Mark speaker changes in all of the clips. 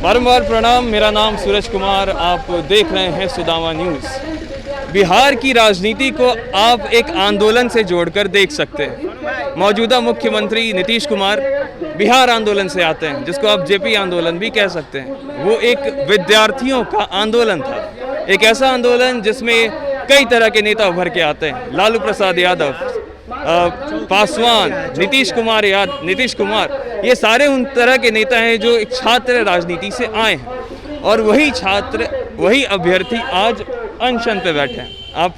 Speaker 1: बारंबार प्रणाम। मेरा नाम सूरज कुमार, आप देख रहे हैं सुदामा न्यूज़। बिहार की राजनीति को आप एक आंदोलन से जोड़कर देख सकते हैं। मौजूदा मुख्यमंत्री नीतीश कुमार बिहार आंदोलन से आते हैं, जिसको आप जेपी आंदोलन भी कह सकते हैं। वो एक विद्यार्थियों का आंदोलन था, एक ऐसा आंदोलन जिसमें कई तरह के नेता उभर के आते हैं। लालू प्रसाद यादव, पासवान, नीतीश कुमार, ये सारे उन तरह के नेता हैं जो एक छात्र राजनीति से आए हैं, और वही छात्र, वही अभ्यर्थी आज अनशन पे बैठे हैं। आप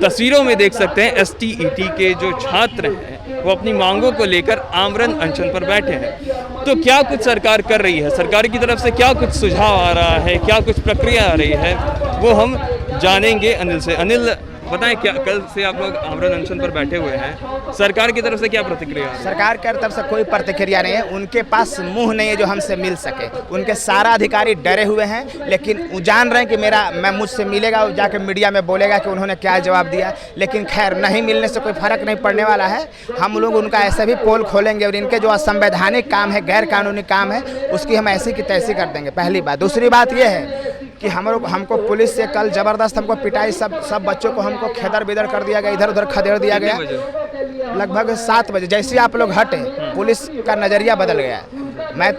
Speaker 1: तस्वीरों में देख सकते हैं STET के जो छात्र हैं वो अपनी मांगों को लेकर आमरण अनशन पर बैठे हैं। तो क्या कुछ सरकार कर रही है, सरकार की तरफ से क्या कुछ सुझाव आ रहा है, क्या कुछ प्रक्रिया आ रही है, वो हम जानेंगे अनिल से। अनिल, बताएं, क्या कल से आप लोग आमरण अनशन पर बैठे हुए हैं, सरकार की तरफ से क्या प्रतिक्रिया है?
Speaker 2: सरकार की तरफ से कोई प्रतिक्रिया नहीं है। उनके पास मुंह नहीं है जो हमसे मिल सके। उनके सारा अधिकारी डरे हुए हैं, लेकिन वो जान रहे हैं कि मुझसे मिलेगा, वो जाके मीडिया में बोलेगा कि उन्होंने क्या जवाब दिया। लेकिन खैर, नहीं मिलने से कोई फर्क नहीं पड़ने वाला है। हम लोग उनका ऐसे भी पोल खोलेंगे और इनके जो असंवैधानिक काम है, गैर कानूनी काम है, उसकी हम ऐसी की तैसी कर देंगे। पहली बात। दूसरी बात यह है कि हमको पुलिस से कल ज़बरदस्त हमको पिटाई, सब बच्चों को हमको खेदर बेदर कर दिया गया, इधर उधर खदेड़ दिया गया। लगभग 7 बजे जैसे ही आप लोग हटे, पुलिस का नज़रिया बदल गया। मैं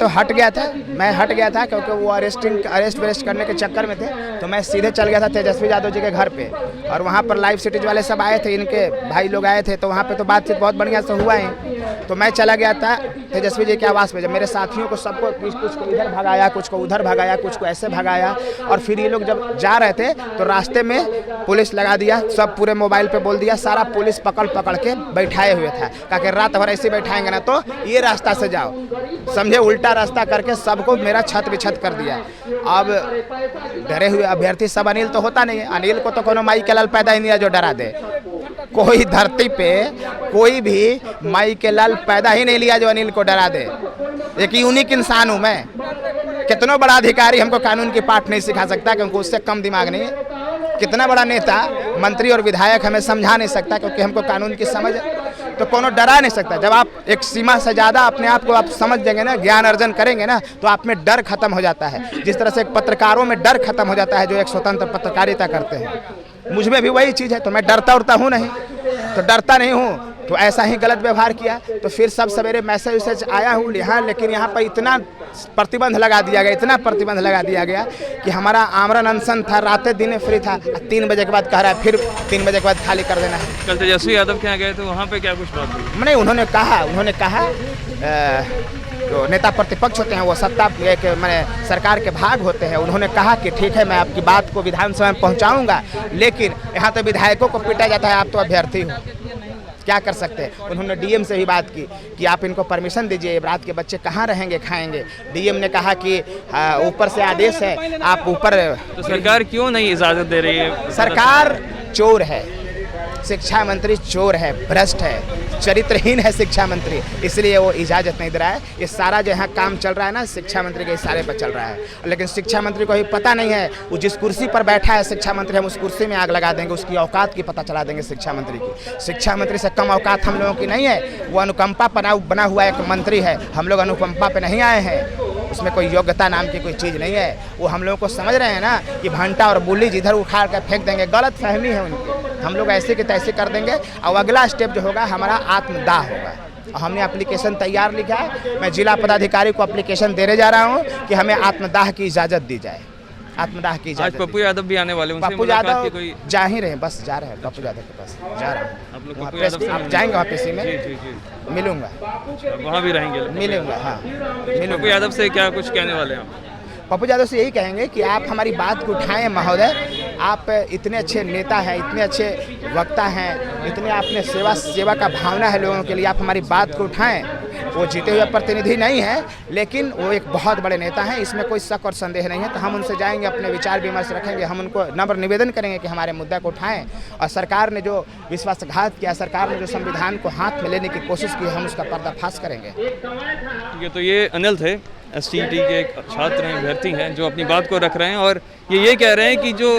Speaker 2: हट गया था क्योंकि वो अरेस्ट करने के चक्कर में थे, तो मैं सीधे चल गया था तेजस्वी यादव जी के घर पे, और वहाँ पर लाइव सिटीज वाले सब आए थे, इनके भाई लोग आए थे, तो वहाँ पे तो बातचीत बहुत बढ़िया से हुआ है। तो मैं चला गया था तेजस्वी जी के आवास पे। जब मेरे साथियों को सबको कुछ को इधर भगाया, कुछ को उधर भगाया, कुछ को ऐसे भगाया, और फिर ये लोग जब जा रहे थे तो रास्ते में पुलिस लगा दिया। सब पूरे मोबाइल पे बोल दिया, सारा पुलिस पकड़ के बैठाए हुए था। कहा कि रात भर ऐसे बैठाएंगे ना तो ये रास्ता से जाओ, समझे, उल्टा रास्ता करके सबको मेरा छत बिछत कर दिया। अब डरे हुए अभ्यर्थी सब, अनिल तो होता नहीं है। अनिल को तो कोनो माई के लाल पैदा ही नहीं है जो डरा दे। कोई धरती पे कोई भी माई के लाल पैदा ही नहीं लिया जो अनिल को डरा दे। एक यूनिक इंसान हूँ मैं। कितना बड़ा अधिकारी हमको कानून की पाठ नहीं सिखा सकता, क्योंकि उससे कम दिमाग नहीं है। कितना बड़ा नेता, मंत्री और विधायक हमें समझा नहीं सकता, क्योंकि हमको कानून की समझ है। तो कोनो डरा नहीं सकता। जब आप एक सीमा से ज़्यादा अपने आप को आप समझ देंगे ना, ज्ञान अर्जन करेंगे ना, तो आप में डर खत्म हो जाता है। जिस तरह से एक पत्रकारों में डर खत्म हो जाता है जो एक स्वतंत्र पत्रकारिता करते हैं, मुझ में भी वही चीज़ है। तो मैं डरता नहीं, तो डरता नहीं हूँ। तो ऐसा ही गलत व्यवहार किया, तो फिर सब सवेरे मैसेज आया हूँ यहाँ, लेकिन यहाँ पर इतना प्रतिबंध लगा दिया गया कि हमारा आमरण अनशन था, रातें दिने फ्री था। 3 बजे के बाद कह रहा है फिर 3 बजे के बाद खाली कर देना है।
Speaker 1: कल तेजस्वी यादव के यहाँ गए तो वहाँ पे क्या कुछ बात हुई?
Speaker 2: नहीं, उन्होंने कहा जो नेता प्रतिपक्ष होते हैं वो सत्ता के मैंने सरकार के भाग होते हैं। उन्होंने कहा कि ठीक है, मैं आपकी बात को विधानसभा में पहुँचाऊँगा, लेकिन यहाँ तो विधायकों को पीटा जाता है, आप तो अभ्यर्थी हो, क्या कर सकते हैं। उन्होंने DM से भी बात की कि आप इनको परमिशन दीजिए, रात के बच्चे कहाँ रहेंगे खाएंगे। DM ने कहा कि ऊपर से आदेश है, आप ऊपर।
Speaker 1: तो सरकार क्यों नहीं इजाज़त दे रही है?
Speaker 2: सरकार चोर है, शिक्षा मंत्री चोर है, भ्रष्ट है, चरित्रहीन है शिक्षा मंत्री, इसलिए वो इजाज़त नहीं दे रहा है। ये सारा जो यहाँ काम चल रहा है ना, शिक्षा मंत्री के इशारे पर चल रहा है। लेकिन शिक्षा मंत्री को भी पता नहीं है, वो जिस कुर्सी पर बैठा है शिक्षा मंत्री, हम उस कुर्सी में आग लगा देंगे, उसकी औकात की पता चला देंगे शिक्षा मंत्री की। शिक्षा मंत्री से कम औकात हम लोगों की नहीं है। वो अनुकंपा बना हुआ एक मंत्री है, हम लोग अनुकंपा पे नहीं आए हैं। उसमें कोई योग्यता नाम की कोई चीज़ नहीं है। वो हम लोगों को समझ रहे हैं ना कि भंटा और बुल्ली जिधर उखाड़ कर फेंक देंगे, गलत फहमी है उनकी। हम लोग ऐसे के तैसे कर देंगे, और अगला स्टेप जो होगा हमारा आत्मदाह होगा। हमने एप्लीकेशन तैयार लिखा है, मैं जिला पदाधिकारी को एप्लीकेशन देने जा रहा हूँ कि हमें आत्मदाह की इजाज़त दी जाए। आत्मदाह की इजाज़त।
Speaker 1: आज पप्पू यादव भी आने वाले,
Speaker 2: पप्पू यादव जा ही रहे हैं, बस जा रहे हैं, पप्पू यादव के पास जा रहा हूँ। आप जाएंगे वहाँ PC में? जी। मिलूंगा,
Speaker 1: वहाँ भी रहेंगे?
Speaker 2: मिलूंगा, हाँ मिलूंगा।
Speaker 1: पप्पू यादव से क्या कुछ कहने वाले हैं?
Speaker 2: पप्पू यादव से यही कहेंगे कि आप हमारी बात को उठाएं महोदय। आप इतने अच्छे नेता हैं, इतने अच्छे वक्ता हैं, इतने आपने सेवा का भावना है लोगों के लिए, आप हमारी बात को उठाएं। वो जीते हुए प्रतिनिधि नहीं है, लेकिन वो एक बहुत बड़े नेता हैं, इसमें कोई शक और संदेह नहीं है। तो हम उनसे जाएंगे, अपने विचार विमर्श रखेंगे, हम उनको नम्र निवेदन करेंगे कि हमारे मुद्दा को उठाएं। और सरकार ने जो विश्वासघात किया, सरकार ने जो संविधान को हाथ में लेने की कोशिश की, हम उसका पर्दाफाश करेंगे।
Speaker 1: ठीक है, तो ये अनिल थे, STET के एक छात्र हैं, अभ्यर्थी हैं, जो अपनी बात को रख रहे हैं, और ये कह रहे हैं कि जो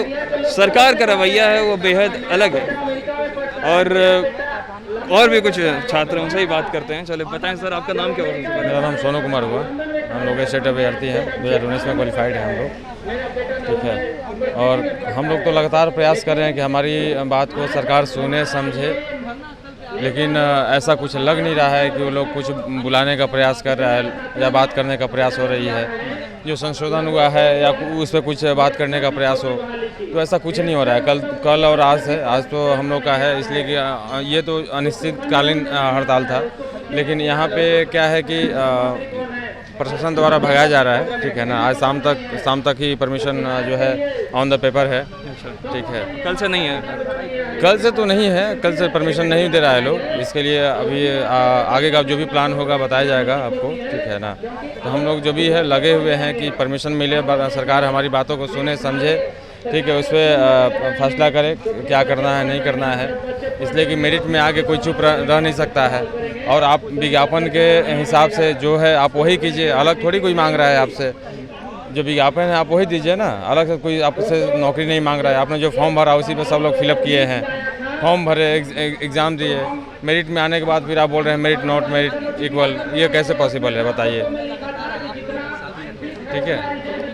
Speaker 1: सरकार का रवैया है वो बेहद अलग है। और भी कुछ छात्र उनसे ही बात करते हैं। चलो बताएं सर, आपका नाम क्या हुआ?
Speaker 3: मेरा नाम सोनू कुमार हुआ। हम लोग स्टेट अभ्यर्थी हैं, 2019 में क्वालिफाइड हैं हम लोग, ठीक है। और हम लोग तो लगातार प्रयास कर रहे हैं कि हमारी बात को सरकार सुने समझे, लेकिन ऐसा कुछ लग नहीं रहा है कि वो लोग कुछ बुलाने का प्रयास कर रहा है या बात करने का प्रयास हो रही है। जो संशोधन हुआ है या उस पर कुछ बात करने का प्रयास हो, तो ऐसा कुछ नहीं हो रहा है। कल और आज है, आज तो हम लोग का है, इसलिए कि ये तो अनिश्चितकालीन हड़ताल था, लेकिन यहाँ पे क्या है कि प्रशासन द्वारा भगाया जा रहा है, ठीक है ना। आज शाम तक ही परमिशन जो है ऑन द पेपर है, ठीक है।
Speaker 1: कल से नहीं है?
Speaker 3: कल से तो नहीं है, कल से परमिशन नहीं दे रहा है लोग। इसके लिए अभी आगे का जो भी प्लान होगा बताया जाएगा आपको, ठीक है ना। तो हम लोग जो भी है लगे हुए हैं कि परमिशन मिले, सरकार हमारी बातों को सुने समझे, ठीक है, उस पर फैसला करे क्या करना है नहीं करना है। इसलिए कि मेरिट में आगे कोई चुप रह नहीं सकता है, और आप विज्ञापन के हिसाब से जो है आप वही कीजिए, अलग थोड़ी कोई मांग रहा है आपसे। जो विज्ञापन है आप वही दीजिए ना, अलग से कोई आपसे नौकरी नहीं मांग रहा है। आपने जो फॉर्म भरा उसी पे सब लोग फिलअप किए हैं, फॉर्म भरे, एग्ज़ाम दिए, मेरिट में आने के बाद फिर आप बोल रहे हैं मेरिट नॉट मेरिट इक्वल, ये कैसे पॉसिबल है बताइए, ठीक है।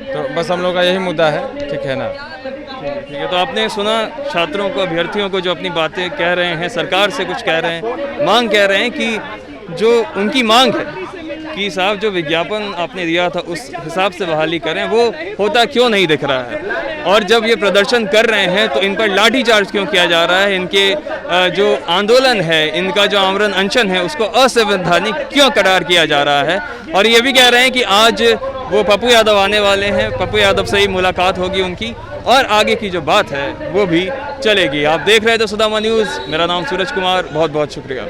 Speaker 3: तो बस हम लोग का यही मुद्दा है, ठीक है ना।
Speaker 1: ठीक है, तो आपने सुना छात्रों को, अभ्यर्थियों को जो अपनी बातें कह रहे हैं, सरकार से कुछ कह रहे हैं, मांग कह रहे हैं कि जो उनकी मांग है कि साहब जो विज्ञापन आपने दिया था उस हिसाब से बहाली करें, वो होता क्यों नहीं दिख रहा है। और जब ये प्रदर्शन कर रहे हैं तो इन पर लाठीचार्ज क्यों किया जा रहा है, इनके जो आंदोलन है, इनका जो आमरण अनशन है, उसको असंवैधानिक क्यों करार किया जा रहा है। और ये भी कह रहे हैं कि आज वो पप्पू यादव आने वाले हैं, पप्पू यादव से ही मुलाकात होगी उनकी, और आगे की जो बात है वो भी चलेगी। आप देख रहे थे सुदामा न्यूज़, मेरा नाम सूरज कुमार, बहुत बहुत शुक्रिया।